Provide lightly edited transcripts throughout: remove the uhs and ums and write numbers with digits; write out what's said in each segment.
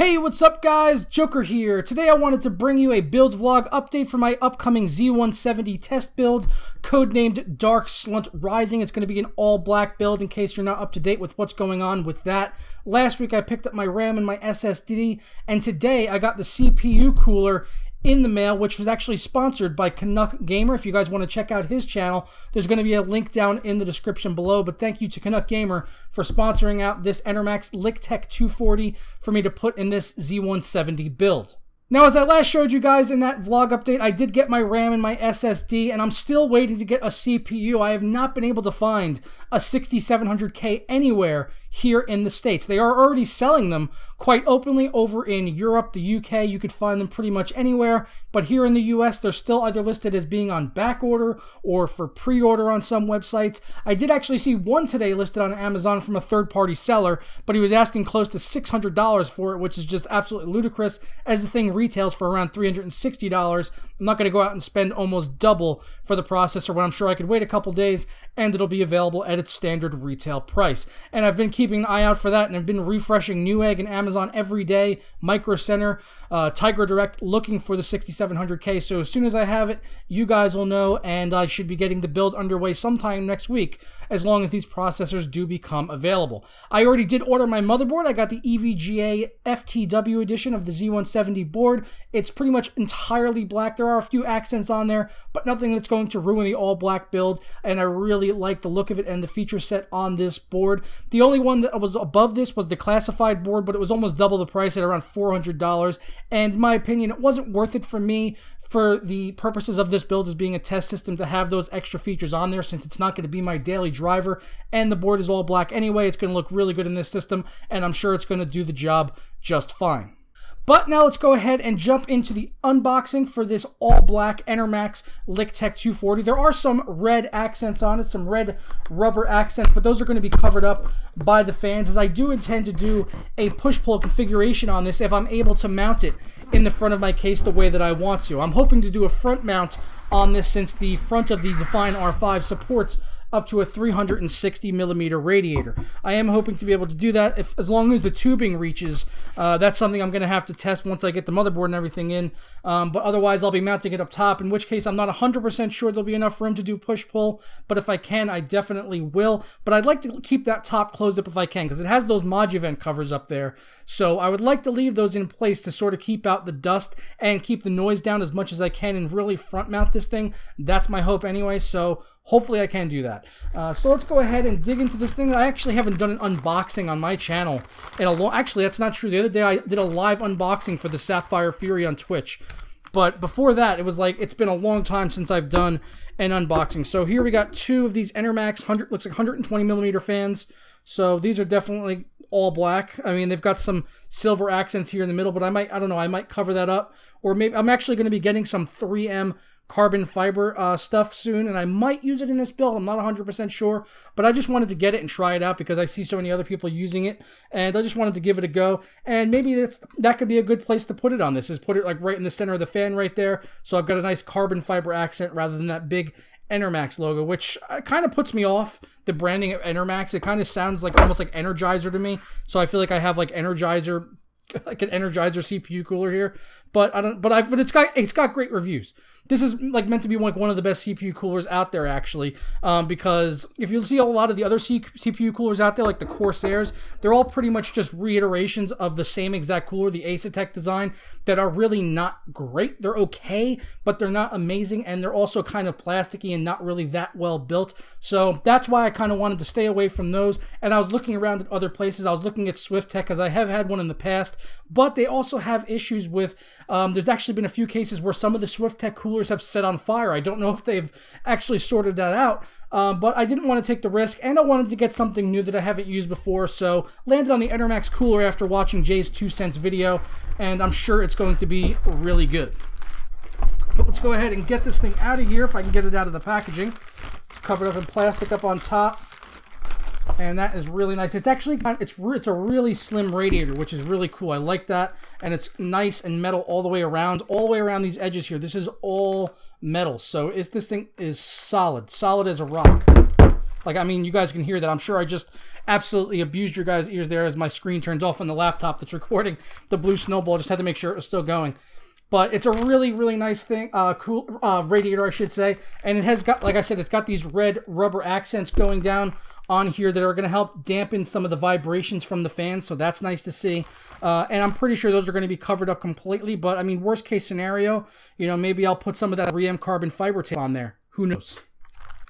Hey, what's up guys? Joker here. Today I wanted to bring you a build vlog update for my upcoming Z170 test build, codenamed Dark Slunt Rising. It's going to be an all-black build in case you're not up to date with what's going on with that. Last week I picked up my RAM and my SSD, and today I got the CPU cooler in the mail, which was actually sponsored by Canuck Gamer. If you guys want to check out his channel, there's going to be a link down in the description below. But thank you to Canuck Gamer for sponsoring out this Enermax Liqtech 240 for me to put in this Z170 build. Now, as I last showed you guys in that vlog update, I did get my RAM and my SSD, and I'm still waiting to get a CPU. I have not been able to find a 6700K anywhere here in the States. They are already selling them quite openly over in Europe, the UK. You could find them pretty much anywhere, but here in the US, they're still either listed as being on back order or for pre-order on some websites. I did actually see one today listed on Amazon from a third-party seller, but he was asking close to $600 for it, which is just absolutely ludicrous, as the thing retails for around $360. I'm not going to go out and spend almost double for the processor when I'm sure I could wait a couple days and it'll be available at its standard retail price. And I've been keeping an eye out for that, and I've been refreshing Newegg and Amazon every day, Micro Center, Tiger Direct, looking for the 6700K. So as soon as I have it, you guys will know, and I should be getting the build underway sometime next week, as long as these processors do become available. I already did order my motherboard. I got the EVGA FTW edition of the Z170 board. It's pretty much entirely black. There are a few accents on there, but nothing that's going to ruin the all-black build, and I really like the look of it and the feature set on this board. The only one that was above this was the classified board, but it was almost double the price at around $400, and in my opinion, it wasn't worth it for me, for the purposes of this build as being a test system, to have those extra features on there, since it's not going to be my daily driver, and the board is all black anyway. It's going to look really good in this system, and I'm sure it's going to do the job just fine. But now let's go ahead and jump into the unboxing for this all-black Enermax Liqtech 240. There are some red accents on it, some red rubber accents, but those are going to be covered up by the fans, as I do intend to do a push-pull configuration on this if I'm able to mount it in the front of my case the way that I want to. I'm hoping to do a front mount on this, since the front of the Define R5 supports up to a 360mm radiator. I am hoping to be able to do that as long as the tubing reaches. That's something I'm going to have to test once I get the motherboard and everything in. But otherwise, I'll be mounting it up top, in which case I'm not 100% sure there'll be enough room to do push-pull, but if I can, I definitely will. But I'd like to keep that top closed up if I can, because it has those Moduvent covers up there. So I would like to leave those in place to sort of keep out the dust and keep the noise down as much as I can and really front mount this thing. That's my hope anyway, so hopefully I can do that. So let's go ahead and dig into this thing. I actually haven't done an unboxing on my channel in a long... Actually, that's not true. The other day I did a live unboxing for the Sapphire Fury on Twitch. But before that, it was like, it's been a long time since I've done an unboxing. So here we got two of these Enermax, looks like 120mm fans. So these are definitely all black. I mean, they've got some silver accents here in the middle, but I don't know, I might cover that up. Or maybe I'm actually going to be getting some 3M carbon fiber stuff soon, and I might use it in this build. I'm not 100% sure, but I just wanted to get it and try it out because I see so many other people using it, and I just wanted to give it a go. And maybe that could be a good place to put it on this, is put it like right in the center of the fan right there, so I've got a nice carbon fiber accent rather than that big Enermax logo, which kind of puts me off the branding of Enermax. It kind of sounds like almost like Energizer to me, so I feel like I have like Energizer, like an Energizer CPU cooler here, but it's got great reviews. This is like meant to be like one of the best CPU coolers out there, actually, because if you see a lot of the other CPU coolers out there, like the Corsairs, they're all pretty much just reiterations of the same exact cooler, the Asetek design, that are really not great. They're okay, but they're not amazing, and they're also kind of plasticky and not really that well built. So that's why I kind of wanted to stay away from those. And I was looking around at other places. I was looking at SwiftTech, because I have had one in the past, but they also have issues with, there's actually been a few cases where some of the SwiftTech coolers have set on fire. I don't know if they've actually sorted that out, but I didn't want to take the risk, and I wanted to get something new that I haven't used before, so landed on the Enermax cooler after watching Jay's 2 cents video, and I'm sure it's going to be really good. But let's go ahead and get this thing out of here, if I can get it out of the packaging. It's covered up in plastic up on top, and that is really nice. It's actually it's a really slim radiator, which is really cool. I like that, and it's nice and metal all the way around these edges here. This is all metal, so this thing is solid as a rock. Like, I mean, you guys can hear that. I'm sure I just absolutely abused your guys' ears there as my screen turns off on the laptop that's recording the blue snowball. Just had to make sure it was still going. But it's a really, really nice thing, cool radiator, I should say. And it has got, like I said, it's got these red rubber accents going down on here that are going to help dampen some of the vibrations from the fans. So that's nice to see. And I'm pretty sure those are going to be covered up completely. But, I mean, worst case scenario, you know, maybe I'll put some of that 3M carbon fiber tape on there. Who knows?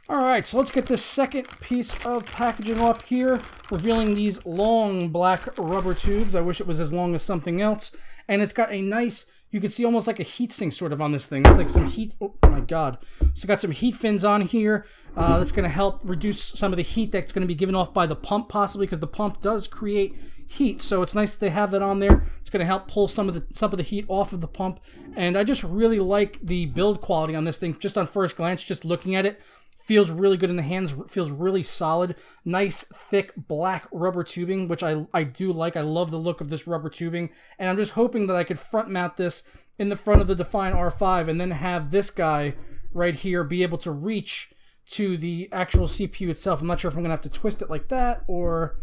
All right, so let's get this second piece of packaging off here, revealing these long black rubber tubes. I wish it was as long as something else. And it's got a nice, you can see almost like a heat sink sort of on this thing. It's like some heat, oh my God. So got some heat fins on here. That's going to help reduce some of the heat that's going to be given off by the pump possibly, because the pump does create heat. So it's nice that they have that on there. It's going to help pull some of the heat off of the pump. And I just really like the build quality on this thing. Just on first glance, just looking at it. Feels really good in the hands, feels really solid. Nice, thick, black rubber tubing, which I do like. I love the look of this rubber tubing. And I'm just hoping that I could front mount this in the front of the Define R5 and then have this guy right here be able to reach to the actual CPU itself. I'm not sure if I'm going to have to twist it like that or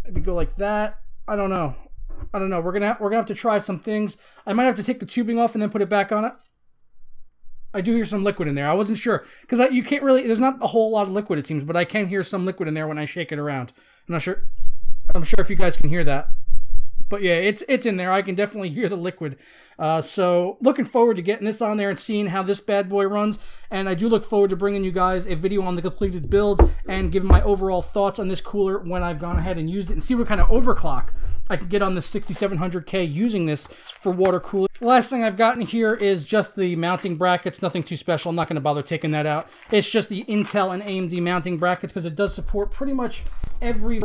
maybe go like that. I don't know. We're gonna have to try some things. I might have to take the tubing off and then put it back on it. I do hear some liquid in there. I wasn't sure because you can't really. There's not a whole lot of liquid, it seems, but I can hear some liquid in there when I shake it around. I'm not sure. I'm sure if you guys can hear that, but yeah, it's in there. I can definitely hear the liquid. So looking forward to getting this on there and seeing how this bad boy runs. And I do look forward to bringing you guys a video on the completed build and giving my overall thoughts on this cooler when I've gone ahead and used it and see what kind of overclock I can get on the 6700K using this for water cooling. The last thing I've gotten here is just the mounting brackets. Nothing too special. I'm not going to bother taking that out. It's just the Intel and AMD mounting brackets because it does support pretty much every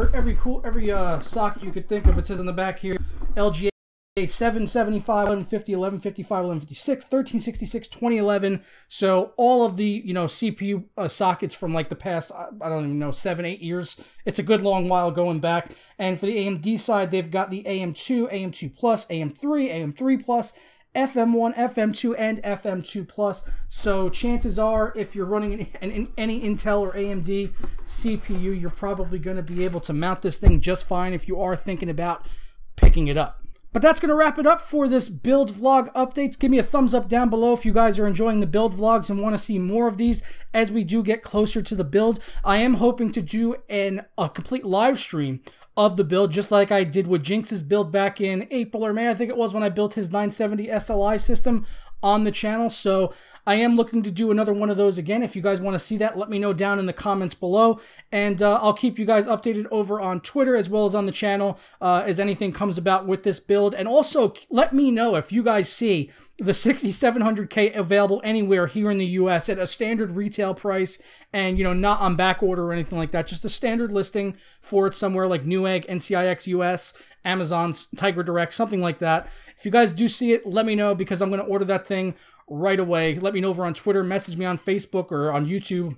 socket you could think of. It says on the back here, LGA 775, 1150, 1155, 1156, 1366, 2011. So all of the, you know, CPU sockets from like the past, I don't even know, 7-8 years. It's a good long while going back. And for the AMD side, they've got the AM2, AM2 Plus, AM3, AM3 Plus, FM1, FM2, and FM2 Plus. So chances are, if you're running any Intel or AMD CPU, you're probably going to be able to mount this thing just fine if you are thinking about picking it up. But that's going to wrap it up for this build vlog updates. Give me a thumbs up down below if you guys are enjoying the build vlogs and want to see more of these as we do get closer to the build. I am hoping to do a complete live stream of the build, just like I did with Jinx's build back in April or May, I think it was, when I built his 970 SLI system on the channel. So I am looking to do another one of those again. If you guys want to see that, let me know down in the comments below, and I'll keep you guys updated over on Twitter as well as on the channel as anything comes about with this build. And also let me know if you guys see the 6700K available anywhere here in the US at a standard retail price and, you know, not on back order or anything like that, just a standard listing for it somewhere like Newegg, NCIX US, Amazon's Tiger Direct, something like that. If you guys do see it, let me know because I'm going to order that thing right away. Let me know over on Twitter, message me on Facebook or on YouTube,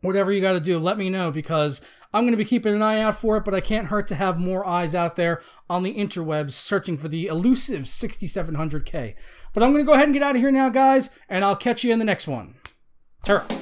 whatever you got to do. Let me know because I'm going to be keeping an eye out for it, but I can't hurt to have more eyes out there on the interwebs searching for the elusive 6700K. But I'm going to go ahead and get out of here now, guys, and I'll catch you in the next one. Ta-ra.